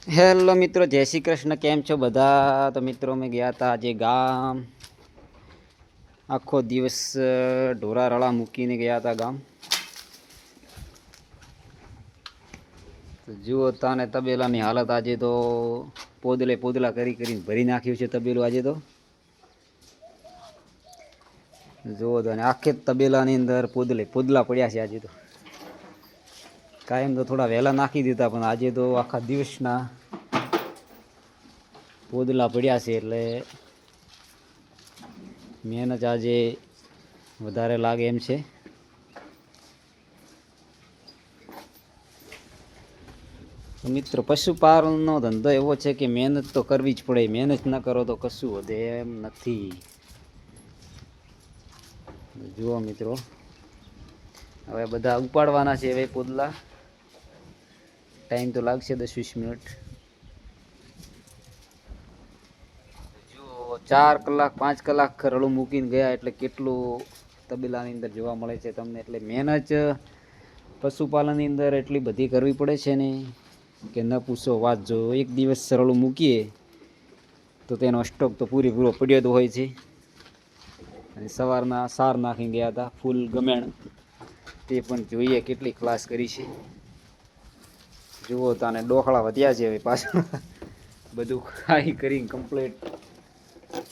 Hello મિત્રો, જય શ્રી કૃષ્ણ. કેમ છો બધા? તો મિત્રો અમે ગયા હતા આજે ગામ. આખો દિવસ ઢોરા રળા મૂકીને ગયા હતા ગામ. તો જુઓ તાને તબેલાની હાલત આજે તો પોદલા કરીને ભરી નાખ્યું છે તબેલું આજે તો. જુઓ તો આખે તબેલાની અંદર પોદલા પડ્યા છે આજે તો. કાયમ તો થોડા વહેલા નાખી દીધા, પણ આજે તો આખા દિવસના પોદલા પડ્યા છે એટલે મહેનત આજે વધારે લાગે એમ છે. મિત્રો, પશુપાલનનો ધંધો એવો છે કે મહેનત તો કરવી જ પડે. મહેનત ન કરો તો કશું વધે એમ નથી. જુઓ મિત્રો, હવે બધા ઉપાડવાના છે. હવે પોદલા ટાઈમ તો લાગશે 10-20 મિનિટ. જો 4 કલાક 5 કલાક રળું મૂકીને ગયા એટલે કેટલું તબેલાની અંદર જોવા મળે છે તમને. એટલે મહેનત પશુપાલનની અંદર એટલી બધી કરવી પડે છે ને કે ન પૂછો વાત. જો એક દિવસ સરળું મૂકીએ તો તેનો સ્ટોક તો પૂરેપૂરો પડ્યો તો હોય છે. અને સવારના સાર નાખી ગયા હતા ફૂલ ગમેણ, તે પણ જોઈએ કેટલી ક્લાસ કરી છે. જુઓ તાને ડોખળા વધ્યા છે. હવે પાછું બધું ખાઈ કરીને કમ્પ્લીટ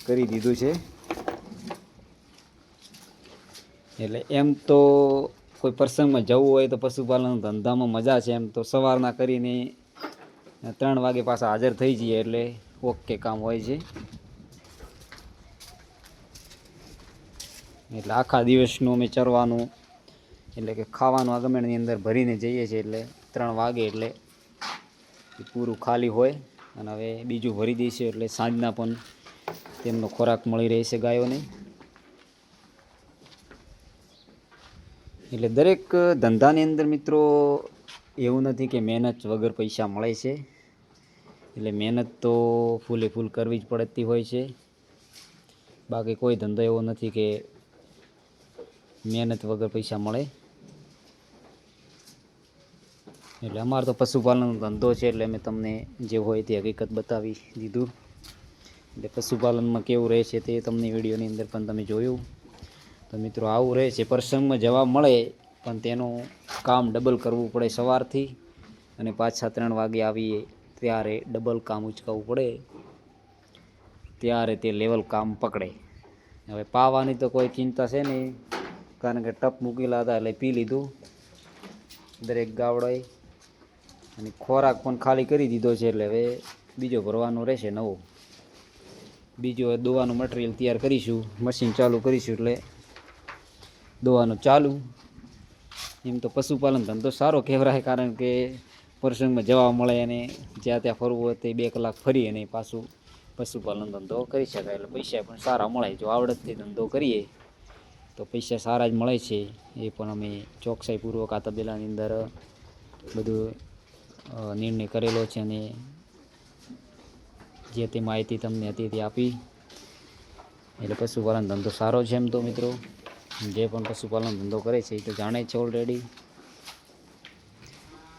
કરી દીધું છે. એટલે એમ તો કોઈ પ્રસંગમાં જવું હોય તો પશુપાલન ધંધામાં મજા છે. એમ તો સવારના કરીને 3 વાગે પાછા હાજર થઈ જઈએ એટલે ઓકે કામ હોય છે. એટલે આખા દિવસનું અમે ચરવાનું એટલે કે ખાવાનું આ ગમેણની અંદર ભરીને જઈએ છીએ. એટલે 3 વાગે એટલે પૂરું ખાલી હોય. અને હવે બીજું ભરી દઈશું એટલે સાંજના પણ તેમનો ખોરાક મળી રહેશે ગાયોને. એટલે દરેક ધંધાની અંદર મિત્રો એવું નથી કે મહેનત વગર પૈસા મળે છે. એટલે મહેનત તો ફૂલે ફૂલ કરવી જ પડતી હોય છે. બાકી કોઈ ધંધો એવો નથી કે મહેનત વગર પૈસા મળે. એટલે અમારે તો પશુપાલનનો ધંધો છે એટલે અમે તમને જે હોય તે હકીકત બતાવી દીધું. એટલે પશુપાલનમાં કેવું રહે છે તે તમને વિડીયોની અંદર પણ તમે જોયું. તો મિત્રો આવું રહે છે. પ્રસંગમાં જવા મળે પણ તેનું કામ ડબલ કરવું પડે સવારથી, અને પાછા 3 વાગે આવીએ ત્યારે ડબલ કામ ઉચકાવવું પડે, ત્યારે તે લેવલ કામ પકડે. હવે પાવાની તો કોઈ ચિંતા છે નહીં, કારણ કે ટપ મૂકેલા હતા એટલે પી લીધું દરેક ગાવડાએ. અને ખોરાક પણ ખાલી કરી દીધો છે. એટલે હવે બીજો ભરવાનો રહેશે નવો. બીજો દવાનું મટીરિયલ તૈયાર કરીશું, મશીન ચાલુ કરીશું એટલે દવાનું ચાલુ. એમ તો પશુપાલન ધંધો સારો કહેવાય, કારણ કે પ્રસંગમાં જવા મળે અને જ્યાં ત્યાં ફરવું હોય તે 2 કલાક ફરી અને પાછું પશુપાલન ધંધો કરી શકાય. એટલે પૈસા પણ સારા મળે. જો આવડતથી ધંધો કરીએ તો પૈસા સારા જ મળે છે. એ પણ અમે ચોકસાઈપૂર્વક આ તબેલાની અંદર બધું નિર્ણય કરેલો છે અને જે તે માહિતી તમને હતી તે આપી. એટલે પશુપાલન ધંધો સારો છે. એમ તો મિત્રો જે પણ પશુપાલન ધંધો કરે છે એ તો જાણે છે ઓલરેડી.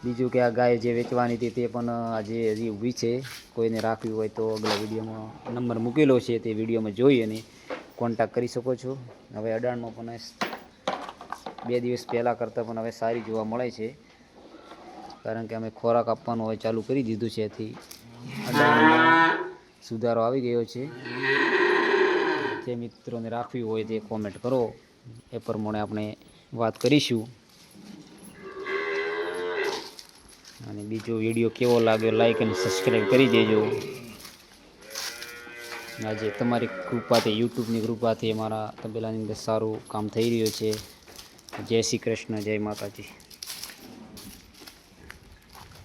બીજું કે આ ગાય જે વેચવાની હતી તે પણ આજે હજી ઊભી છે. કોઈને રાખવી હોય તો આગલા વિડીયોમાં નંબર મૂકેલો છે, તે વિડીયોમાં જોઈ અને કોન્ટેક્ટ કરી શકો છો. હવે અડાણમાં પણ 2 દિવસ પહેલાં કરતાં પણ હવે સારી જોવા મળે છે, કારણ કે અમે ખોરાક આપવાનું હવે ચાલુ કરી દીધું છે. એથી અડાણમાં સુધારો આવી ગયો છે. જે મિત્રોને રાખવી હોય તે કોમેન્ટ કરો, એ પ્રમાણે આપણે વાત કરીશું. અને બીજો વિડીયો કેવો લાગ્યો લાઈક અને સબસ્ક્રાઈબ કરી દેજો. આજે તમારી કૃપાથી, યુટ્યુબની કૃપાથી અમારા તબેલાની અંદર સારું કામ થઈ રહ્યું છે. જય શ્રી કૃષ્ણ, જય માતાજી.